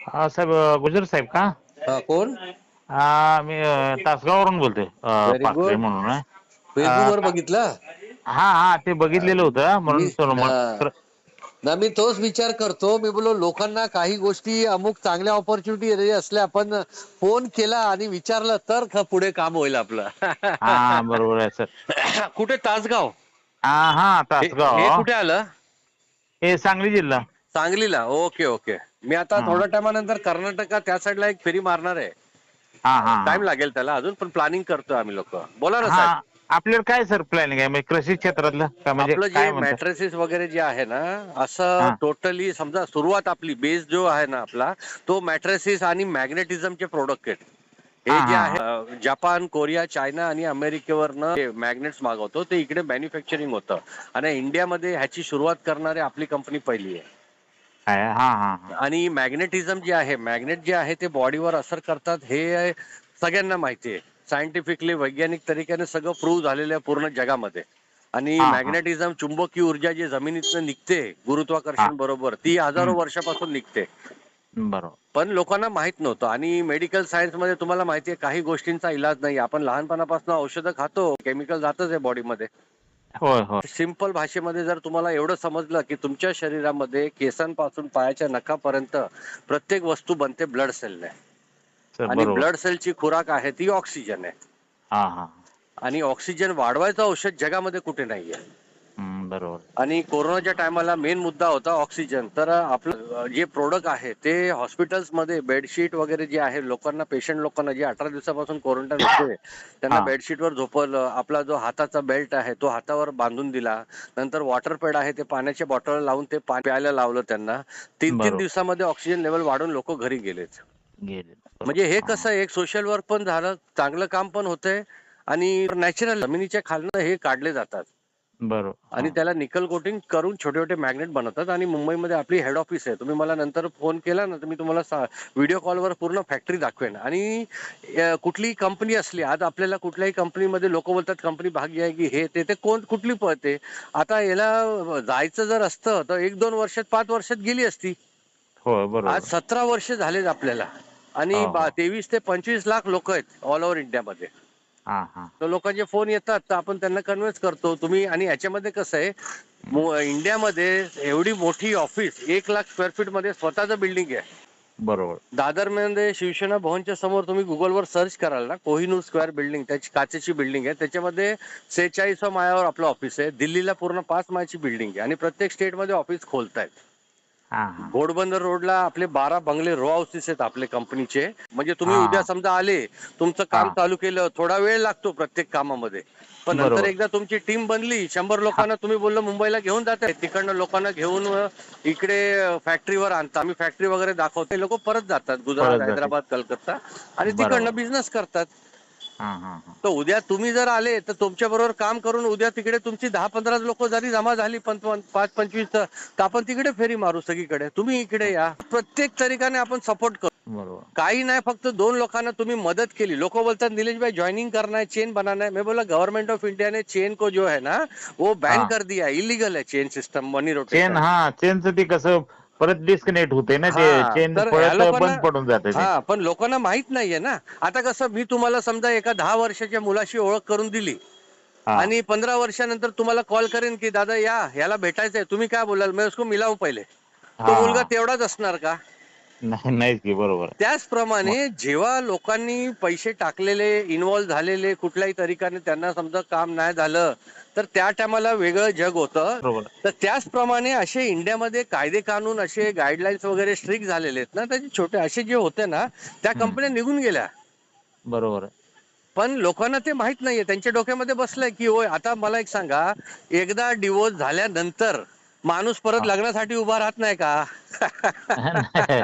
साहेब गुजर साहेब का? हा, कोण? मी तासगाववरून बोलतोय. व्हेरी पाखरे गुड. म्हणून आहे. फेसबुक वर बघितलं. हा हा ते बघितलेलं होतं मी म्हणून ना मी तोच विचार करतो. मी बोलो लोकांना काही गोष्टी अमुक चांगल्या ऑपॉर्च्युनिटी असल्या आपण फोन केला आणि विचारलं तर पुढे काम होईल आपलं. हा बरोबर आहे सर. कुठे? तासगाव. हा हे हे तासगाव. कुठे आलं? हे सांगली जिल्हा. सांगलीला. Okay okay. मी आता हा थोड्या टायमानंतर कर्नाटक त्या साईडला एक फेरी मारणार आहे. हा हा हा टाइम लागेल त्याला अजून, पण प्लॅनिंग करतोय आम्ही लोक. बोला ना हा साहेब. आपल्याला काय सर प्लॅनिंग आहे म्हणजे कृषी क्षेत्रातलं का म्हणजे आपलं जे काय म्हणतात? मॅट्रेसेस वगैरे जे आहे ना, असं हा टोटली समजा सुरुवात आपली बेस जो आहे ना आपला, तो मॅट्रेसेस आणि मॅग्नेटिझमचे प्रोडक्ट आहेत. हा हे जे हा आहे जपान, कोरिया, चायना आणि अमेरिकेवरनं मॅग्नेट्स मागवतो, ते इकडे मॅन्युफॅक्चरिंग होतं आणि इंडियामध्ये ह्याची सुरुवात करणारी आपली कंपनी पहिली आहे. हा हा हा आणि मॅग्नेटिझम जे आहे, मॅग्नेट जे आहे ते बॉडीवर असर करतात हे सगळ्यांना माहिती आहे. सायंटिफिकली वैज्ञानिक तरीक्याने सगळं प्रूव्ह झालेलं आहे पूर्ण जगामध्ये. आणि हा हा मॅग्नेटिझम चुंबकीय ऊर्जा जी जमिनीतनं निघते हा गुरुत्वाकर्षण बरोबर, ती हजारो हम्म वर्षापासून निघते. बरोबर. पण लोकांना माहित नव्हतं. आणि मेडिकल सायन्समध्ये तुम्हाला माहिती आहे काही गोष्टींचा इलाज नाही. आपण लहानपणापासून औषधं खातो, केमिकल जातच आहे बॉडीमध्ये. होय होय. सिंपल भाषेमध्ये जर तुम्हाला एवढं समजलं की तुमच्या शरीरामध्ये केसांपासून पायाच्या नखापर्यंत प्रत्येक वस्तू बनते ब्लड सेलने. सर आणि बरोबर. ब्लड सेलची खुराक आहे ती ऑक्सिजन आहे. हा हा आणि ऑक्सिजन वाढवायचं औषध जगामध्ये कुठे नाहीये. बरोबर. आणि कोरोनाच्या टायमाला मेन मुद्दा होता ऑक्सिजन. तर आपलं जे प्रोडक्ट आहे ते हॉस्पिटल्समध्ये बेडशीट वगैरे जे आहे, लोकांना पेशंट लोकांना जे 18 दिवसापासून क्वारंटाईन होते त्यांना हा बेडशीटवर झोपवलं. आपला जो हाताचा बेल्ट आहे तो हातावर बांधून दिला. नंतर वॉटर पॅड आहे ते पाण्याच्या बॉटल लावून ते पाणी प्यायला लावलं त्यांना. 3-3 बरोबर. दिवसामध्ये ऑक्सिजन लेवल वाढून लोक घरी गेलेत. गेले म्हणजे बरोबर. हे हा कसं एक सोशल वर्क पण झालं, चांगलं काम पण होतंय. आणि नॅचरल जमिनीच्या खालनं हे काढले जातात बरोबर. हा आणि त्याला निकल कोटिंग करून छोटे छोटे मॅग्नेट बनवतात. आणि मुंबईमध्ये आपली हेड ऑफिस आहे. तुम्ही मला नंतर फोन केला ना तर मी तुम्हाला व्हिडिओ कॉलवर पूर्ण फॅक्टरी दाखवेन. आणि कुठलीही कंपनी असली, आज आपल्याला कुठल्याही कंपनीमध्ये लोक बोलतात कंपनी भागी आहे की हे ते कुठली पळते. आता याला जायचं जर असतं तर 1-2 वर्षात 5 वर्षात गेली असती. होय आज बरोबर. 17 वर्ष झालेत आपल्याला. आणि हो हो 23 ते 25 लाख लोक आहेत ऑल ओव्हर इंडियामध्ये. हा हा तर लोकांचे फोन येतात तर आपण त्यांना कन्व्हिन्स करतो तुम्ही. आणि याच्यामध्ये कसं आहे, इंडियामध्ये एवढी मोठी ऑफिस 1 लाख स्क्वेअर फीट मध्ये स्वतःचं बिल्डिंग आहे. बरोबर. दादरमध्ये शिवसेना भवनच्या समोर तुम्ही गुगलवर सर्च कराल ना, कोहिनूर स्क्वेअर बिल्डिंग, त्याची काचेची बिल्डिंग आहे. त्याच्यामध्ये 46व्या माळ्यावर आपलं ऑफिस आहे. दिल्लीला पूर्ण 5 माळ्याची बिल्डिंग आहे. आणि प्रत्येक स्टेटमध्ये ऑफिस खोलतायत. हा हा घोडबंदर रोडला आपले 12 बंगले रो हाऊसेस आहेत आपले कंपनीचे. म्हणजे तुम्ही हा उद्या समजा आले, तुमचं हा काम चालू केलं, थोडा वेळ लागतो प्रत्येक कामामध्ये. पण नंतर बरोबर. एकदा तुमची टीम बनली, 100 हा लोकांना तुम्ही बोललं मुंबईला घेऊन जाताय, तिकडनं लोकांना घेऊन इकडे फॅक्टरीवर आणता. आम्ही फॅक्टरी वगैरे दाखवतो, लोक परत जातात गुजरात, परत जाते. हैदराबाद, कलकत्ता आणि बरोबर. तिकडनं बिझनेस करतात. हा हा हा तर उद्या तुम्ही जर आले तर तुमच्या बरोबर काम करून उद्या तिकडे तुमची 10-15 लोक जरी जमा झाली 5-25 तर आपण तिकडे फेरी मारू सगळीकडे. तुम्ही इकडे या. प्रत्येक तरीकाने आपण सपोर्ट करू. बरोबर. काही नाही, फक्त 2 लोकांना तुम्ही मदत केली. लोक बोलतात निलेश भाई जॉइनिंग करना है, चेन बनाना है. मैं बोला गवर्नमेंट ऑफ इंडिया ने चेन को जो है ना वो हा बैन कर दिया, इलीगल है चेन सिस्टम, मनी चेन. रोटेशन. हा चेनचं ते कसं परत डिस्कनेक्ट होते ना, ते हा चेन तर ह्या परत लोकांना, बंद पडून जाते ते. हा पण लोकांना माहित नाहीये ना. आता कसं मी तुम्हाला समजा एका 10 वर्षाच्या मुलाशी ओळख करून दिली हा आणि 15 वर्षानंतर तुम्हाला कॉल करेन की दादा याला भेटायचंय, तुम्ही काय बोलाल? मैं उसको मिलाऊ पहिले. तो हा मुलगा हा तेवढाच असणार का? नाही नाहीच की. बरोबर. मग त्याचप्रमाणे जेव्हा लोकांनी पैसे टाकलेले, इन्व्हॉल्व्ह झालेले, कुठल्याही तरीकाने त्यांना समजा काम नाही झालं तर त्या टायमाला वेगळं जग होतं. बरोबर. तर त्याचप्रमाणे असे इंडियामध्ये कायदे कानून, असे गाईडलाईन्स वगैरे स्ट्रिक्ट झालेले आहेत ना, त्याचे छोटे असे जे होते ना त्या कंपन्या हम्म निघून गेल्या. बरोबर आहे. पण लोकांना ते माहित नाहीये. त्यांच्या डोक्यामध्ये बसलंय की होय. आता मला एक सांगा, एकदा डिवोर्स झाल्यानंतर माणूस परत हा लग्नासाठी उभा राहत नाही का? नाही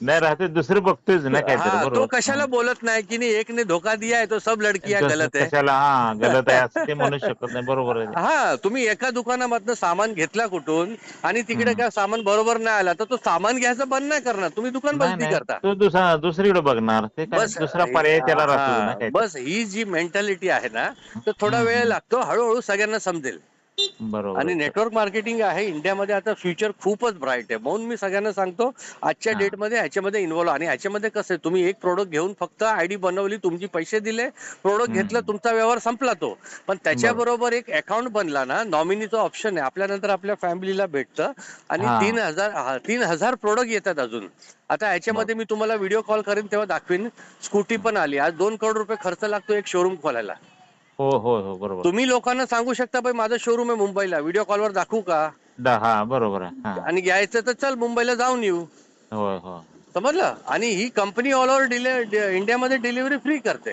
नाही राहते दुसरे बघतोयच ना काहीतरी. हा, तो बरोबर. कशाला बोलत नाही की एक ने धोका दिया है तो सब लडकियां गलत है. कशाला हा गलत आहे असं ते म्हणू शकत नाही. बरोबर आहे. हा, तुम्ही एका दुकानामधनं सामान घेतला कुठून आणि तिकडे हम्म काय सामान बरोबर नाही आला तर तो सामान घ्यायचं बंद नाही करणार, तुम्ही दुकान नाही बदली नाही करता. तो दुसरीकडे बघणार. ते काय बस दुसरा पर्याय त्याला राहतोच ना हा, काहीतरी. बस ही जी मेंटॅलिटी आहे ना, तर थोडा हम्म वेळ हम्म लागतो. हळूहळू सगळ्यांना समजेल. बरोबर आणि आहे सर. नेटवर्क मार्केटिंग आहे इंडियामध्ये आता फ्युचर खूपच ब्राईट आहे. म्हणून मी सगळ्यांना सांगतो आजच्या हा डेटमध्ये ह्याच्यामध्ये इन्व्हॉल्व. आणि ह्याच्यामध्ये कसं आहे, तुम्ही एक प्रोडक्ट घेऊन फक्त आयडी बनवली, तुमची पैसे दिले, प्रोडक्ट घेतलं, तुमचा व्यवहार संपला तो. पण बरोबर. त्याच्याबरोबर एक अकाउंट बनला ना, नॉमिनीचं ऑप्शन आहे, आपल्यानंतर आपल्या फॅमिलीला भेटतं. आणि हा 3,000 प्रोडक्ट येतात अजून. आता ह्याच्यामध्ये मी तुम्हाला व्हिडिओ कॉल करेन तेव्हा दाखवीन. स्कूटी पण आली. आज 2 करोड रुपये खर्च लागतो एक शोरूम खोलायला. हो हो हो बरोबर. तुम्ही लोकांना सांगू शकता, भाई माझं शोरूम आहे मुंबईला, व्हिडिओ कॉलवर दाखवू का? हा बरोबर आहे. हा आणि घ्यायचं तर चल मुंबईला जाऊन येऊ. होय हो समजलं? आणि ही कंपनी ऑल ओव्हर इंडियामध्ये डिलिव्हरी फ्री करते.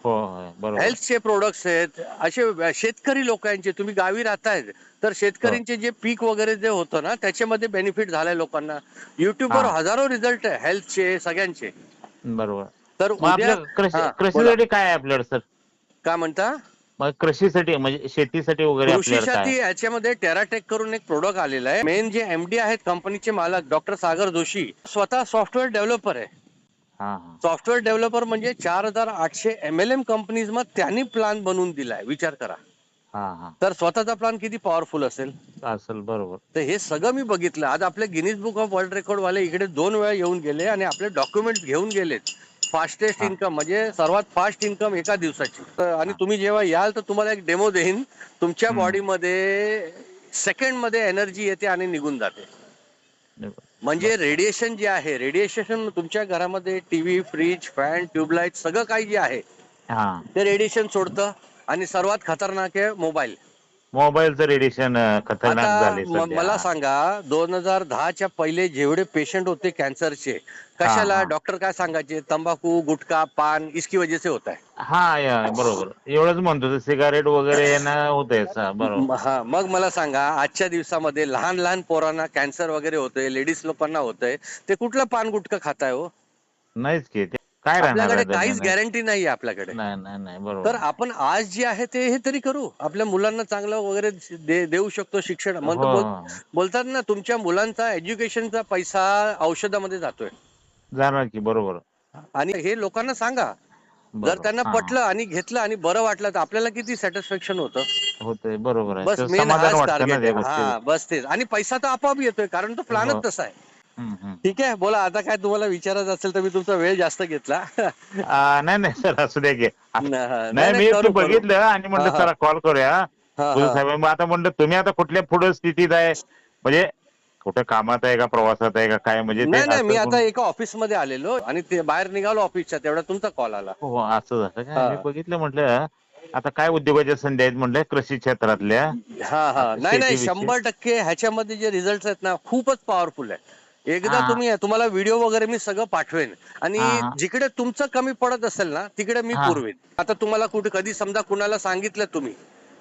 हो होय बरोबर. हेल्थचे प्रोडक्ट्स आहेत, असे शेतकरी लोकांचे. तुम्ही गावी राहतायत तर हो शेतकऱ्यांचे जे पीक वगैरे जे होतं ना, त्याच्यामध्ये बेनिफिट झालाय लोकांना. युट्यूबवर हा हजारो रिझल्ट आहे हेल्थचे सगळ्यांचे. बरोबर. तर मग उद्या. आपलं कृषी हा बोला, कृषीसाठी काय आहे आपल्याकडे सर? काय म्हणता? मग कृषीसाठी म्हणजे शेतीसाठी वगैरे आपल्याकडे काय कृषीसाठी आहे? याच्यामध्ये टेराटेक करून एक प्रोडक्ट आलेला आहे. मेन जे एमडी आहेत कंपनीचे मालक डॉक्टर सागर जोशी, स्वतः सॉफ्टवेअर डेव्हलपर आहे. हा हा सॉफ्टवेअर डेव्हलपर म्हणजे 4,800 MLM कंपनीज मग त्यांनी प्लान बनवून दिलाय, विचार करा. हा हा तर स्वतःचा प्लान किती पॉवरफुल असेल. असेल बरोबर. तर हे सगळं मी बघितलं. आज आपले Guinness book of world record वाले इकडे 2 वेळा येऊन गेले आणि आपले डॉक्युमेंट घेऊन गेलेत. फास्टेस्ट हा इन्कम म्हणजे सर्वात फास्ट इन्कम एका दिवसाची. आणि हा तुम्ही जेव्हा याल तर तुम्हाला एक डेमो देईन. तुमच्या हम्म बॉडीमध्ये सेकंड मध्ये एनर्जी येते आणि निघून जाते. म्हणजे रेडिएशन जे आहे, रेडिएशन तुमच्या घरामध्ये टीव्ही, फ्रीज, फॅन, ट्यूबलाइट सगळं काही जे आहे हा ते रेडिएशन सोडतं. आणि सर्वात खतरनाक आहे मोबाईल. मोबाईलचं रेडिएशन आता खतरनाक झाले सध्या. मला सांगा, 2010च्या पहिले जेवढे पेशंट होते कॅन्सरचे, हा कशाला हा डॉक्टर काय सांगायचे? तंबाखू, गुटखा, पान इसकी वजह से होता है. बरोबर एवढंच म्हणतो सिगारेट वगैरे ना होतंय बरोबर. हा, मग मला सांगा, आजच्या दिवसामध्ये लहान लहान पोरांना कॅन्सर वगैरे होतंय, लेडीज लोकांना होतंय, ते कुठलं पान गुटखा खाताय हो? नाहीच की ते काय राहणार आपल्याकडे आहे काहीच त्याच्याने. गॅरंटी नाहीये आपल्याकडे. नाही नाही नाही बरोबर तर आहे. आपण आज जे आहे ते हे तरी करू. आपल्या मुलांना चांगलं वगैरे देऊ शकतो शिक्षण. हो म्हणतो हो बोलतात ना, तुमच्या मुलांचा एज्युकेशनचा पैसा औषधामध्ये जातोय. जाणार की बरोबर. आणि हे लोकांना सांगा. जर बरोबर त्यांना हा हा पटलं आणि घेतलं आणि बरं वाटलं तर आपल्याला किती सॅटिस्फॅक्शन होतं. होतंय बरोबर आहे बस तर मेन समाधान हाच वाटतं ना टार्गेट आहे. त्या गोष्टीचं. हा बस तेच. आणि पैसा तर आपोआप येतोय कारण तो हो प्लॅनच तसा आहे. हम्म. ठीक आहे, बोला आता काय तुम्हाला विचारायचं असेल तर. मी तुमचा वेळ जास्त घेतला. नाही नाही सर असू द्या की नाही नाही नाही, मी ते करू करू. बघितलं आणि हा म्हणलं हा चला कॉल करूया. हा गुरु हा. साहेब मग आता म्हणलं तुम्ही आता कुठल्या पुढे स्थितीत आहे म्हणजे कुठं कामात आहे का प्रवासात आहे का काय म्हणजे ते नाही नाही, मी असं आता एका ऑफिस मध्ये आलेलो आणि ते बाहेर निघालो ऑफिसच्या, तेवढा तुमचा कॉल आला. हो असं झालं काय हा मी बघितलं म्हटलं आता काय उद्योगाच्या संधी आहेत म्हटलं कृषी क्षेत्रातल्या हा हा. आता नाही नाही, शेतीविषयी. 100% ह्याच्यामध्ये जे रिझल्ट आहेत ना, खूपच पॉवरफुल आहे. एकदा हा तुम्हाला व्हिडिओ वगैरे मी सगळं पाठवेन. हा आणि हा जिकडे तुमचं कमी पडत असेल ना तिकडे मी हा पुरवेन. आता तुम्हाला कुठे कधी समजा कुणाला सांगितलं तुम्ही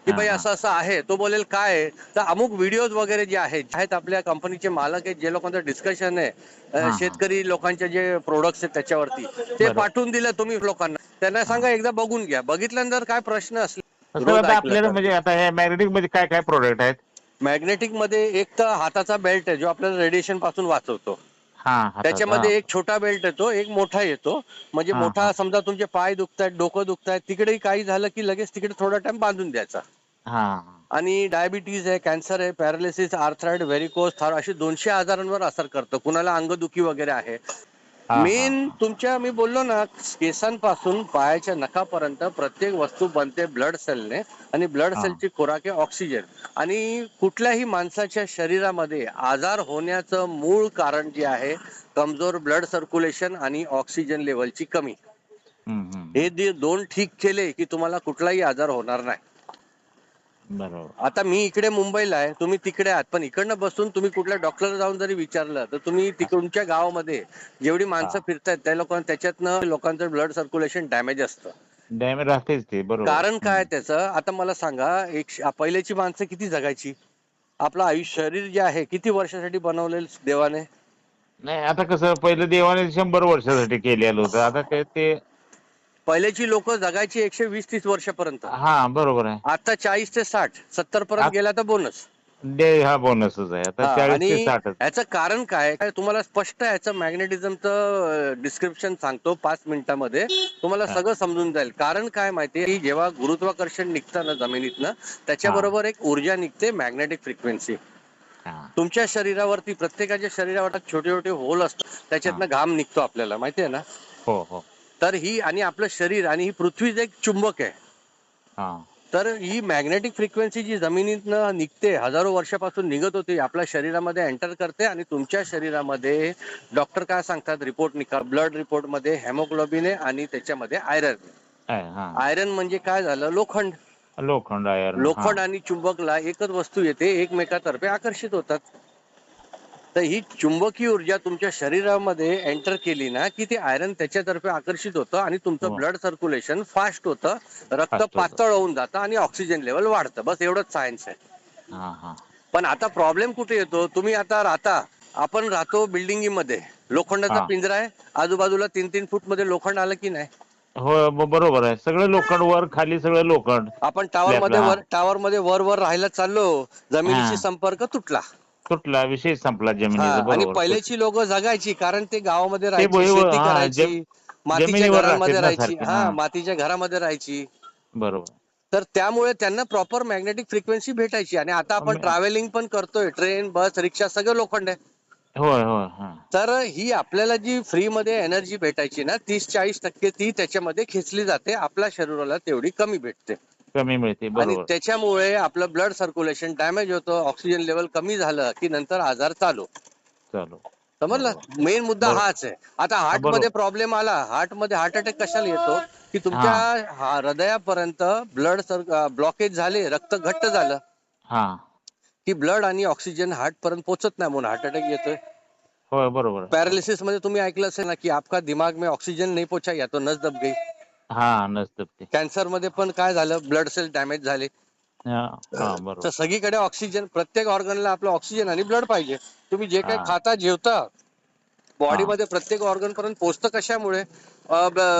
की हा भाई हा असं असं आहे, तो बोलेल काय आहे, तर अमुक व्हिडिओज वगैरे जे आहेत आपल्या कंपनीचे मालक आहेत, जे लोकांचं डिस्कशन आहे हा हा शेतकरी लोकांचे जे प्रोडक्ट्स आहेत त्याच्यावरती, ते बरोबर. पाठवून दिलं तुम्ही लोकांना. त्यांना हा सांगा एकदा बघून घ्या. बघितल्यानंतर काय प्रश्न असले सर रोज आता ऐकलं आपल्याला तर. म्हणजे आता हे मॅग्नेटिक मध्ये काय काय प्रोडक्ट आहेत? मॅग्नेटिक मध्ये एक तर हाताचा बेल्ट आहे जो आपल्याला रेडिएशन पासून वाचवतो. हा हातात हा त्याच्यामध्ये एक छोटा बेल्ट येतो, एक मोठा येतो. म्हणजे हा मोठा हा समजा तुमचे पाय दुखतायत, डोकं दुखतायत, तिकडेही काही झालं की लगेच तिकडे थोडा टाइम बांधून द्यायचा. हा आणि डायबिटीज आहे, कॅन्सर आहे, पॅरालिसिस, आर्थराइड, व्हेरिकोज, थायरॉइड अशी 200 आजारांवर असर करतं. कुणाला अंगदुखी वगैरे आहे. हा हा मेन तुमच्या मी बोललो ना, केसांपासून पायाच्या नखापर्यंत प्रत्येक वस्तू बनते ब्लड सेलने. आणि ब्लड हा सेलची खुराक आहे ऑक्सिजन. आणि कुठल्याही माणसाच्या शरीरामध्ये आजार होण्याचं मूळ कारण जे आहे, कमजोर ब्लड सर्क्युलेशन आणि ऑक्सिजन लेवलची कमी. हे दोन ठीक केले की तुम्हाला कुठलाही आजार होणार नाही. बरोबर. आता मी इकडे मुंबईला आहे, तुम्ही तिकडे आहात, पण इकडनं बसून तुम्ही कुठल्या डॉक्टरला जाऊन जरी विचारलं तर तुम्ही तुमच्या गावामध्ये जेवढी हा माणसं फिरतायत त्या लोकांना त्याच्यातनं लोकांचं ब्लड सर्क्युलेशन डॅमेज असतं. डॅमेज राहतेच ते बरोबर. कारण काय त्याचं, आता मला सांगा, पहिल्याची माणसं किती जगायची? आपलं आयुष्य शरीर जे आहे किती वर्षासाठी बनवलेलं देवाने? नाही आता कसं पहिलं देवाने 100 वर्षासाठी केलेलं होतं आता काय ते. पहिल्याची लोक जगायची 120-30 वर्षापर्यंत. हा बरोबर आहे. आता 40 ते 60, 70 पर्यंत आत- गेला तर बोनस. हा बोनसच आहे आता हा, 40 आणि ते 60च. याचं कारण काय काय तुम्हाला स्पष्ट याचं मॅग्नेटिझमचं डिस्क्रिप्शन सांगतो 5 मिनिटामध्ये. तुम्हाला हा सगळं समजून जाईल. कारण काय माहितीये की जेव्हा गुरुत्वाकर्षण निघतं ना जमिनीतनं, हा त्याच्याबरोबर एक ऊर्जा निघते, मॅग्नेटिक फ्रिक्वेन्सी. हा तुमच्या शरीरावरती, प्रत्येकाच्या शरीरावर छोटे छोटे होल असतात, हा त्याच्यातनं घाम निघतो आपल्याला माहितीये ना. हो हो तर ही, आणि आपलं शरीर आणि ही पृथ्वीच एक चुंबक आहे. हा तर ही मॅग्नेटिक फ्रिक्वेन्सी जी जमिनीतनं निघते, हजारो वर्षापासून निघत होती, आपल्या शरीरामध्ये एंटर करते, आणि तुमच्या शरीरामध्ये डॉक्टर काय सांगतात, रिपोर्ट निकाल, ब्लड रिपोर्ट मध्ये हेमोग्लोबिन आहे आणि त्याच्यामध्ये आयरन. हा आयरन म्हणजे काय झालं, लोखंड. लोखंड आयर्न हा लोखंड आणि चुंबकला एकच वस्तू येते, एकमेकातर्फे आकर्षित होतात. तर ही चुंबकीय ऊर्जा तुमच्या शरीरामध्ये एंटर केली ना की ते आयरन त्याच्यातर्फे आकर्षित होतं आणि तुमचं हो ब्लड सर्क्युलेशन फास्ट होतं, रक्त फास्ट होतो पातळ होऊन जातं आणि ऑक्सिजन लेवल वाढतं. बस एवढंच सायन्स आहे. हा हा पण आता प्रॉब्लेम कुठे येतो, तुम्ही आता राहता, आपण राहतो बिल्डिंगमध्ये, लोखंडाचा हा पिंजरा आहे, आजूबाजूला 3-3 फूट मध्ये लोखंड आलं की नाही. हो बरोबर आहे, सगळं लोखंड वर खाली सगळं लोखंड आपण स्लॅबला. हा टावर मध्ये वर वर राहायला चाललो, जमिनीशी हा संपर्क तुटला. तुटला विषय संपला हा, जमिनीचा, आणि बरोबर पहिलेची लोक जगायची कारण ते गावामध्ये ते राहायची, शेती हा करायची, मातीच्या जमिनीवर राहतात घरांमध्ये ना राहायची. सारखे. हा हा, मातीच्या घरामध्ये राहायची. बरोबर. तर त्यामुळे त्यांना प्रॉपर मॅग्नेटिक फ्रिक्वेन्सी भेटायची. आणि आता आपण ट्रॅव्हलिंग पण करतोय, ट्रेन, बस, रिक्षा सगळं लोखंड आहे. होय होय हा तर ही आपल्याला जी फ्री मध्ये एनर्जी भेटायची ना, 30-40% ती त्याच्यामध्ये खेचली जाते, आपल्या शरीराला तेवढी कमी भेटते. कमी मिळते, आणि बरोबर. त्याच्यामुळे आपलं ब्लड सर्क्युलेशन डॅमेज होतं, ऑक्सिजन लेवल कमी झालं की नंतर आजार चालू. चालू. समजलं, बरोबर मेन मुद्दा बरोबर हाच आहे. आता हा हार्ट मध्ये बरोबर प्रॉब्लेम आला, हार्ट मध्ये हार्ट अटॅक कशाला येतो की हा तुमच्या हृदयापर्यंत ब्लड ब्लॉकेज झाले, रक्त घट्ट झालं हा की ब्लड आणि ऑक्सिजन हार्ट पर्यंत पोहोचत नाही, म्हणून हार्ट अटॅक येतोय. होय बरोबर बरोबर. पॅरालिसिस मध्ये तुम्ही ऐकलं असेल ना की आपका दिमाग में ऑक्सीजन नहीं पहुंचा या तो नस दब गई. हा नसतं ते. कॅन्सर मध्ये पण काय झालं, ब्लड सेल डॅमेज झाले. हा हा तर बरोबर. सगळीकडे ऑक्सिजन, प्रत्येक ऑर्गनला आपलं ऑक्सिजन आणि ब्लड पाहिजे. तुम्ही जे काही हा खाता, जेवता, हा बॉडीमध्ये प्रत्येक ऑर्गन पर्यंत पोहोचतं कशामुळे,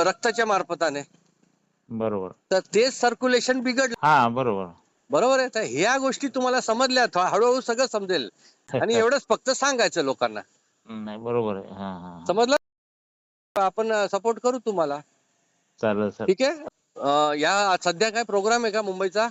रक्ताच्या मार्फताने. बरोबर. तर तेच सर्क्युलेशन बिघडलं. हा बरोबर. बरोबर आहे. तर ह्या गोष्टी तुम्हाला समजल्या, हळूहळू सगळं समजेल. आणि एवढंच फक्त सांगायचं लोकांना. नाही बरोबर आहे. हा हा हा समजलं, आपण सपोर्ट करू तुम्हाला. चालेल सर. ठीक आहे. या सध्या काय प्रोग्राम आहे का मुंबईचा?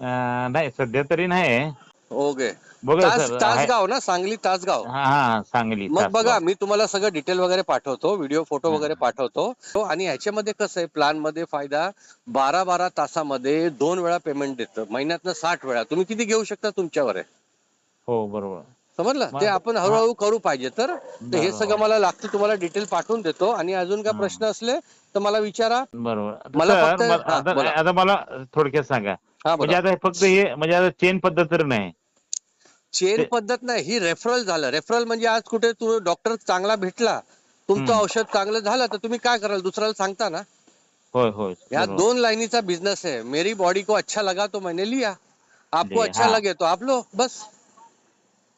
नाही सध्या तरी नाही. ओके. बघा सर आहे. तासगाव ना, सांगली तासगाव. हा हा सांगली मग तासगाव. बघा, मी तुम्हाला सगळं डिटेल वगैरे पाठवतो, व्हिडिओ फोटो हा वगैरे पाठवतो. आणि ह्याच्यामध्ये कसं आहे, प्लॅन मध्ये फायदा 12-12 तासामध्ये 2 वेळा पेमेंट देतं, महिन्यातनं 60 वेळा. तुम्ही किती घेऊ शकता तुमच्यावर आहे. हो बरोबर. समजलं, ते मग आपण हा हळूहळू करू पाहिजे. तर हे सगळं बरोबर मला लागतं, तुम्हाला डिटेल पाठवून देतो. आणि अजून काय हा प्रश्न असले तर मला विचारा. बरोबर. आता मला सर फक्त, हा आता बोला. आता मला थोडक्यात सांगा, हा, म्हणजे बोला. आता फक्त हे म्हणजे आता चेन पद्धत तर नाही चेन ते. पद्धत नाही, ही रेफरल झालं. रेफरल म्हणजे आज कुठे तू डॉक्टर चांगला भेटला, तुमचं हम्म औषध चांगलं झालं, तर तुम्ही काय कराल, दुसऱ्याला सांगता ना. होय होय या बरोबर. 2 लाईनीचा बिझनेस है. मेरी बॉडी को अच्छा लगा तो मैंने लिया, आपको अच्छा हा लगे तो आप लो, बस.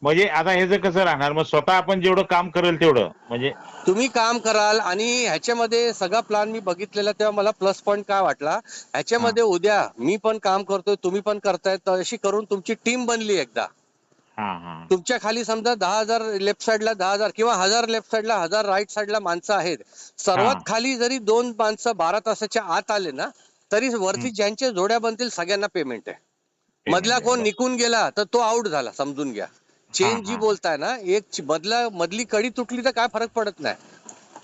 म्हणजे आता हे जर कसं राहणार, मग स्वतः आपण जेवढं काम करेल तेवढं म्हणजे. तुम्ही काम कराल. आणि ह्याच्यामध्ये सगळा प्लॅन मी बघितलेला, तेव्हा मला प्लस पॉईंट काय वाटला, हा ह्याच्यामध्ये उद्या मी पण काम करतोय, तुम्ही पण करताय, तर अशी करून तुमची टीम बनली एकदा. हा हा तुमच्या खाली समजा 10,000 लेफ्ट साईडला, 10,000 किंवा 1,000 लेफ्ट साईडला, 1,000 राईट साईडला माणसं आहेत. हा सर्वात खाली जरी 2 माणसं 12 तासाच्या आत आले ना, तरी वरती ज्यांच्या जोड्या बनतील सगळ्यांना पेमेंट आहे. पेमेंट मधला आहे कोण बरं. निघून गेला तर तो आउट झाला, समजून घ्या. हा चेन जी हा बोलताय ना, एक मधली कडी तुटली तर काय फरक पडत नाही.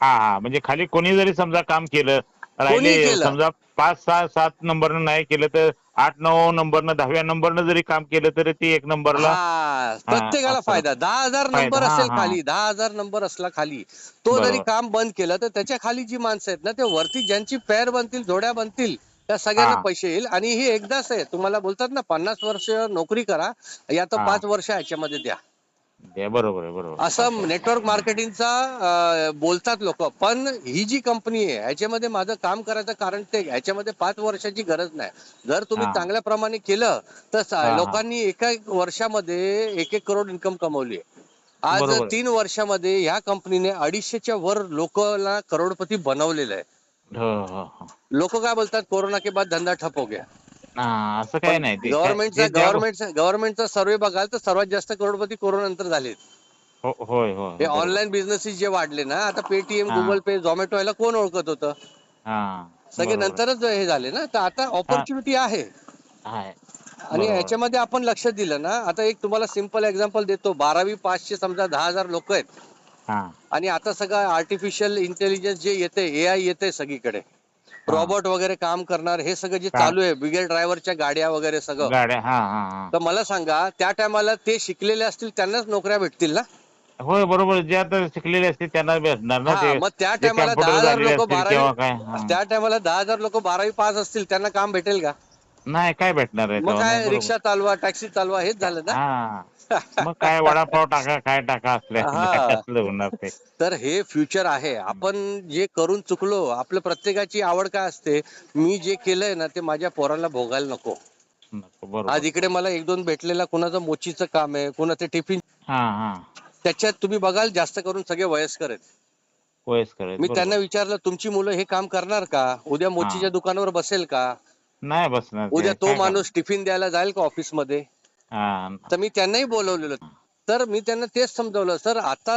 हा हा म्हणजे खाली कोणी जरी समजा काम केलं, राहिले कोणी केलं, समजा 5-6-7 नंबरनं नाही केलं तर 8-9 नंबरनं, 10व्या नंबरनं जरी काम केलं तरी ती 1 नंबरला. हा, हा प्रत्येकाला असं फायदा. 10,000 फायदा. नंबर हा असेल हा खाली, 10,000 नंबर असला खाली, तो जरी बरोबर. काम बंद केलं तर त्याच्या खाली जी माणसं आहेत ना, ते वरती ज्यांची पेअर बनतील, जोड्या बनतील, त्या हा सगळ्यांना पैसे येईल. आणि हे एकदाच आहे, तुम्हाला बोलतात ना 50 वर्ष नोकरी करा, या तर हा 5 वर्ष ह्याच्यामध्ये द्या. ते बरोबर आहे, बरोबर. असं अच्छा अच्छा. नेटवर्क मार्केटिंगचा बोलतात लोक. पण ही जी कंपनी आहे, ह्याच्यामध्ये माझं काम करायचं कारण ते, ह्याच्यामध्ये 5 वर्षाची गरज नाही. जर तुम्ही हा चांगल्या प्रमाणे केलं तर हा हा लोकांनी एका वर्षामध्ये 1-1 करोड इन्कम कमवली आहे. आज बरोबर आहे. 3 वर्षामध्ये ह्या कंपनीने 250च्या वर लोकांना करोडपती बनवलेलं आहे. हो हो हो. लोक काय बोलतात, कोरोना के बाद धंदा ठप हो गया. असं काही पण नाही ते गव्हर्नमेंटचा जे ज्या गव्हर्नमेंटचा गव्हर्नमेंटचा सर्व्हे बघाल तर सर्वात जास्त करोडपती कोरोना नंतर झालेत. होय होय हे होय, बरोबर. ऑनलाईन बिझनेसेस जे वाढले ना, आता पेटीएम, हा गुगल पे, झोमॅटो याला कोण ओळखत होतं? हा सगळे बरोबर आहे. नंतरच हे झाले ना. तर आता हा ऑपॉर्च्युनिटी आहे. आहे. आणि बरोबर आहे. ह्याच्यामध्ये आपण लक्ष दिलं ना, आता एक तुम्हाला सिंपल एक्झाम्पल देतो. 12वी पासचे समजा 10,000 लोक आहेत. हा आणि आता सगळं आर्टिफिशियल इंटेलिजन्स जे येते, एआय येते सगळीकडे, हा रॉबोट वगैरे काम करणार, हे सगळं जे का चालू आहे, बिगर ड्रायव्हरच्या गाड्या वगैरे सगळं. गाड्या. हा हा हा तर मला सांगा, त्या टायमाला ते शिकलेले असतील त्यांनाच नोकऱ्या भेटतील ना? होय, बरोबर. जे आता शिकलेले असतील त्यांना भेटणार ना हा, ते. मग त्या जे टायमाला कॅम्प्युटर 10,000 झालेले लोक असतील 12वी, किंवा काय. हा त्या टायमाला 10,000 लोक 12वी पास असतील, त्यांना काम भेटेल का? नाही, काय भेटणार आहे मग तेव्हा? नाही, काय, बरोबर. रिक्षा चालवा, टॅक्सी चालवा, हेच झालं ना. हा मग काय वडापाव टाका, काय टाका, असल्या हा, असलं होणार ते. तर हे फ्युचर आहे. आपण जे करून चुकलो, आपलं प्रत्येकाची आवड काय असते, मी जे केलंय ना ते माझ्या पोराला भोगायला नको. नको, आज बरोबर इकडे बरोबर. मला एक दोन भेटलेला, कुणाचं मोचीचं काम आहे, कुणाचं टिफिन, हा हा त्याच्यात तुम्ही बघाल जास्त करून सगळे वयस्कर आहेत. वयस्कर आहेत, मी त्यांना बरोबर. विचारलं, तुमची मुलं हे काम करणार का? उद्या हा मोचीच्या दुकानावर बसेल का? नाही बसणार उद्या ते, तो काय करणार. माणूस टिफिन द्यायला जाईल का ऑफिसमध्ये? हा तर मी त्यांनाही बोलवलेलं. तर मी त्यांना तेच समजावलं, सर आता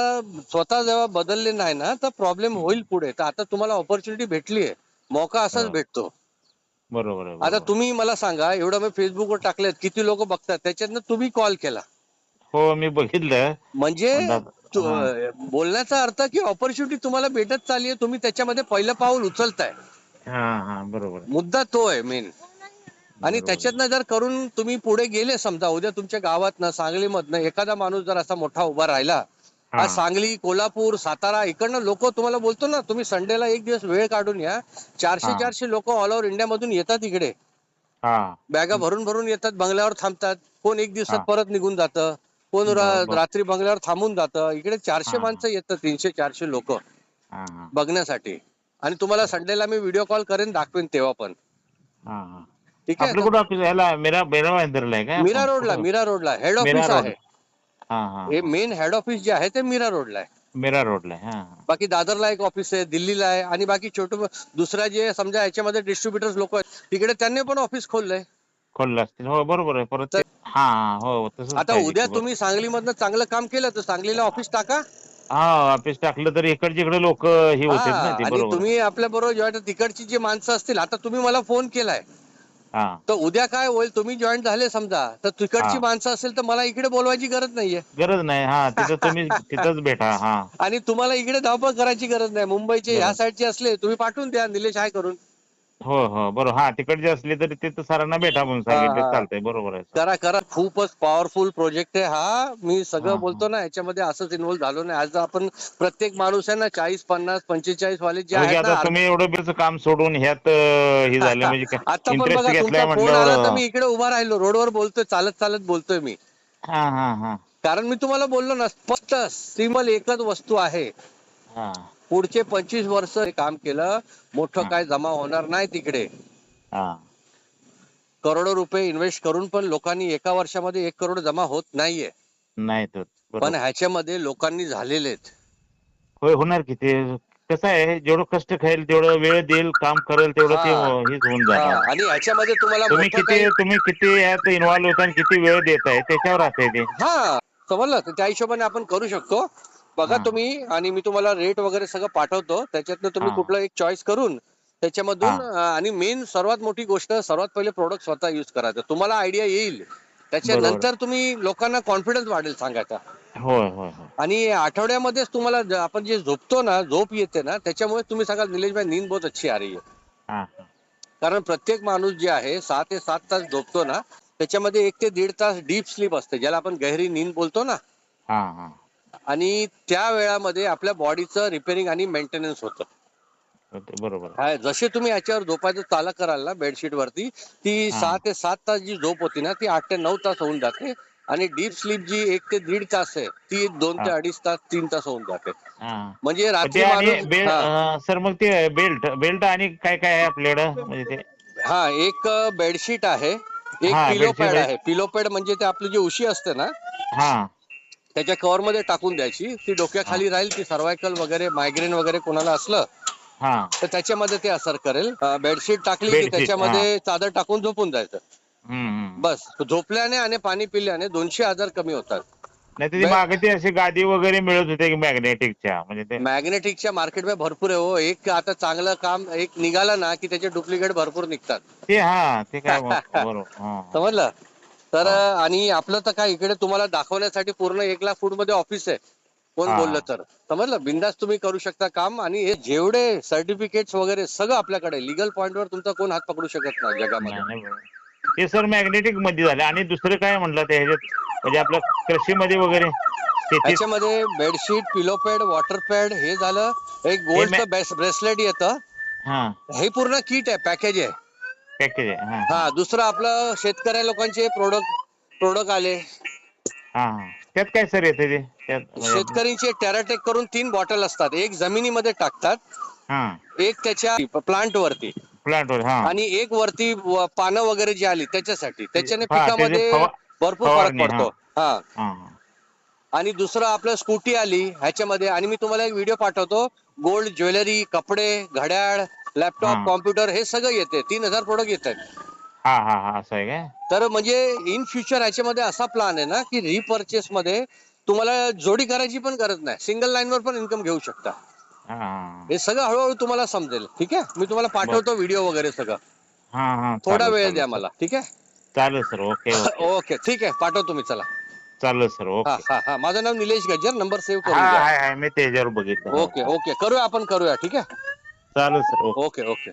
स्वतः जेव्हा बदलले नाही ना, तर प्रॉब्लेम होईल पुढे. तर आता तुम्हाला ऑपॉर्च्युनिटी भेटली आहे, मौका असाच हो, भेटतो. बरोबर आहे, आता बरोबर आहे. तुम्ही मला सांगा, एवढं मी फेसबुकवर टाकलेत, किती लोक बघतात, त्याच्यातनं तुम्ही कॉल केला, हो, मी बघितलं. म्हणजे म्हणतात. हा बोलण्याचा अर्थ की ऑपॉर्च्युनिटी तुम्हाला भेटत चालली आहे, तुम्ही त्याच्यामध्ये पहिलं पाऊल उचलताय. हा हा बरोबर आहे, मुद्दा तो आहे मेन. आणि बरोबर आहे. त्याच्यातनं जर करून तुम्ही पुढे गेले, समजा उद्या तुमच्या गावातनं, सांगलीमधनं एखादा माणूस जर असा मोठा उभा राहिला, हा आज सांगली, कोल्हापूर, सातारा इकडनं लोक, तुम्हाला बोलतो ना, तुम्ही संडेला एक दिवस वेळ काढून या, हा 400-400 लोक ऑल ओव्हर इंडियामधून येतात इकडे. हा बॅगा भरून भरून येतात, बंगल्यावर थांबतात. कोण एक दिवसात हा परत निघून जातं, कोण बर रात्री बंगल्यावर थांबून जातं. इकडे 400 हा माणसं येतात, 300-400 लोक हा हा बघण्यासाठी. आणि तुम्हाला संडेला मी व्हिडिओ कॉल करेन, दाखवेन तेव्हा पण. हा हा ठीक आहे. आपलं तर कुठं ऑफिस याला मीरा भाईंदरला आहे काय मीरा आपण रोडला, कुठं? मीरा रोडला हेड मीरा ऑफिस रोड. आहे. हा हा हे हा मेन हेड ऑफिस जे आहे ते मीरा रोडला आहे. मीरा रोडला आहे. हा हा बाकी दादरला एक ऑफिस आहे, दिल्लीला आहे, आणि बाकी छोटे दुसऱ्या जे समजा याच्यामध्ये डिस्ट्रीब्युटर्स लोक आहेत, तिकडे त्यांनी पण ऑफिस खोललंय. खोलला असतील. हो, बरोबर आहे. परत तर ते हा हा हो, तसंच आता पाहिजे उद्या की, बरोबर. तुम्ही सांगलीमधनं चांगलं काम केलं तर सांगलीला ऑफिस टाका. हा, ऑफिस टाकलं तर इकडचे इकडे लोक हे हा, होतात ना, ते आणि बरोबर आहे. तुम्ही आपल्या बरोबर जेव्हा तिकडची जी माणसं असतील, आता तुम्ही मला फोन केलाय, हा तर उद्या काय होईल, तुम्ही जॉईन झाले समजा, तर हा तिकडची माणसं असेल तर मला इकडे बोलवायची गरज नाहीये. गरज नाही. हा, तिथं तुम्ही तिथंच भेटा. हा आणि तुम्हाला इकडे धावपळ करायची गरज नाही. मुंबईचे ह्या गरज. साईडचे असले, तुम्ही पाठवून द्या, निलेश आहे करून. हो हो, बरोबर. हा, तिकडचे असले तरी तिथं सरांना भेटा म्हणून हा सांगितले, हा, चालतंय. बरोबर आहे सर. करा करा. खूपच पॉवरफुल प्रोजेक्ट आहे हा. मी हा सगळं हा बोलतो ना, याच्यामध्ये असंच इन्व्हॉल्व झालो नाही. आज आपण प्रत्येक माणूस आहे ना, 40-50-45 वाले जे हो की, आहेत आता ना, तुम्ही एवढं बेच काम सोडून ह्यात हे झालं म्हणजे काय, आता पण इंटरेस्ट बघा, घेतलाय तुमचा फोन आला तर म्हटल्यावर. मी इकडे उभा राहिलो, रोडवर बोलतोय, चालत चालत बोलतोय मी. हा हा हा कारण मी तुम्हाला बोललो ना, स्पष्ट सिंपल एकच वस्तू आहे. हा पुढचे 25 वर्ष हे काम केलं, मोठं हा काय जमा होणार नाही तिकडे. हा करोडो रुपये इन्व्हेस्ट करून पण लोकांनी एका वर्षामध्ये 1 करोड जमा होत नाहीये. नाही तर पण बरोबर. ह्याच्यामध्ये लोकांनी झालेले आहेत. होय, होणार की. ते कसं आहे, जेवढं कष्ट खाईल तेवढं वेळ देईल, काम करेल तेवढं हा ते हेच होऊन हा, जाणार. आणि ह्याच्यामध्ये तुम्हाला मोठं काही, तुम्ही किती यात इन्व्हॉल्व होता आणि किती वेळ देताय त्याच्यावर असते ते. हा, समजलं. तर त्या हिशोबाने आपण करू शकतो. बघा हा तुम्ही, आणि मी तुम्हाला रेट वगैरे सगळं पाठवतो. त्याच्यातनं तुम्ही हा कुठलं एक चॉईस करून हा त्याच्यामधून, आणि मेन सर्वात मोठी गोष्ट, सर्वात पहिले प्रोडक्ट स्वतः युज करायचं. तुम्हाला आयडिया येईल, बरोबर. त्याच्यानंतर तुम्ही लोकांना कॉन्फिडन्स वाढेल सांगायचा. होय होय होय. आणि आठवड्यामध्येच तुम्हाला आपण जे झोपतो ना, झोप येते ना, त्याच्यामुळे तुम्ही सांगाल निलेश भाई नींद बहुत अच्छी आ रही है. हा हा कारण प्रत्येक माणूस जे आहे 6 ते 7 तास झोपतो ना, त्याच्यामध्ये 1 ते 1.5 तास डीप स्लीप असते, ज्याला आपण गहरी नींद बोलतो ना. हा हा आणि त्या वेळामध्ये आपल्या बॉडीचं रिपेअरिंग आणि मेंटेनन्स होतं. बरोबर आहे. जसे तुम्ही याच्यावर झोपायचं चालू कराल ना, बेडशीट वरती, ती हा 6 ते 7 तास जी झोप होती ना, ती 8 ते 9 तास होऊन जाते. आणि डीप स्लीप जी 1 ते 1.5 तास आहे, ती 2 ते हा 2.5 तास, 3 तास होऊन जाते. हा म्हणजे पण ते रात्री आणि माणूस, हा सर, मग ते बेल्ट बेल्ट आणि काय काय आहे आपल्याकडं म्हणजे ते. हा, एक बेडशीट आहे, एक हा, पिलो बेडशीट पॅड म्हणजे. आहे. पिलो पॅड म्हणजे ते आपली जी उशी असते ना, हा त्याच्या कव्हर मध्ये टाकून द्यायची, ती हा डोक्याखाली राहील. ती सर्वायकल वगैरे, मायग्रेन वगैरे कोणाला असलं हा. तर त्याच्यामध्ये ते असर करेल. बेडशीट टाकली की बेडशीट, त्याच्यामध्ये चादर टाकून झोपून जायचं. हम्म. बस झोपल्याने आणि पाणी पिल्याने 200 आजार कमी होतात. नाही त्याची मागे ती अशी गादी वगैरे मिळत होते की मॅग्नेटिकच्या, म्हणजे ते मॅग्नेटिकच्या मार्केटमध्ये भरपूर आहे हो. एक आता चांगलं काम एक निघालं ना की त्याचे डुप्लिकेट भरपूर निघतात. ते काय बरोबर. हा. समजलं. तर हो. आणि आपलं तर काय इकडे तुम्हाला दाखवण्यासाठी पूर्ण 1,00,000 फूट मध्ये ऑफिस आहे. कोण हा. बोललं तर समजलं. बिंदास तुम्ही करू शकता काम. आणि हे जेवढे सर्टिफिकेट्स वगैरे सगळं आपल्याकडे लिगल पॉइंटवर तुमचा कोण हात पकडू शकत नाही जगामध्ये. नाही बरोबर. हे सर मॅग्नेटिक मध्ये झाले. आणि दुसरं काय म्हटलं ते ह्याच्यात, म्हणजे आपल्या कृषीमध्ये वगैरे शेतीत ह्याच्यामध्ये बेडशीट, पिलोपॅड, वॉटर पॅड हे झालं. एक हे गोल्डचं ब्रेसलेट येतं. हा हे पूर्ण किट आहे, पॅकेज आहे. पॅकेज आहे. हा हा दुसरं आपलं शेतकऱ्या लोकांचे प्रोडक्ट आले. हा. त्यात काय सर येते ते त्यात, म्हणजे आपलं शेतकऱ्यांचे टेराटेक करून 3 बॉटल असतात. एक जमिनीमध्ये टाकतात, हा एक त्याच्या प्लांट वरती, प्लांटवर. हा आणि एक वरती पानं वगैरे जी आली त्याच्यासाठी. त्याच्याने त्याचे पिकामध्ये भरपूर फरक फवारणी. हा पडतो. हा. हा आणि दुसरं आपलं स्कूटी आली ह्याच्यामध्ये. आणि मी तुम्हाला एक व्हिडिओ पाठवतो. गोल्ड ज्वेलरी, कपडे, घड्याळ, हा लॅपटॉप, कॉम्प्युटर हे सगळं येते. 3,000 प्रोडक्ट येत आहेत. हा असं आहे काय? तर म्हणजे इन फ्युचर ह्याच्यामध्ये असा प्लान आहे ना की रिपर्चेस मध्ये तुम्हाला जोडी करायची पण गरज नाही. सिंगल लाईनवर पण इन्कम घेऊ शकता. हा हे सगळं हळूहळू तुम्हाला समजेल. ठीक आहे. मी तुम्हाला बर. पाठवतो व्हिडिओ वगैरे सगळं. हा थोडा चालेल वेळ चालेल द्या सर. मला. ठीक आहे. चालेल सर. Okay okay. ओके ठीक आहे. पाठवतो मी. चला. चालेल सर. हा ओके. हा हा. माझं नाव निलेश गज्जर. नंबर सेव्ह हा करून घ्या. आहे मी त्याच्यावर बघितलं. हो ओके हो. ओके. करूया आपण. करूया. ठीक आहे. चालेल सर. ओके. Okay okay.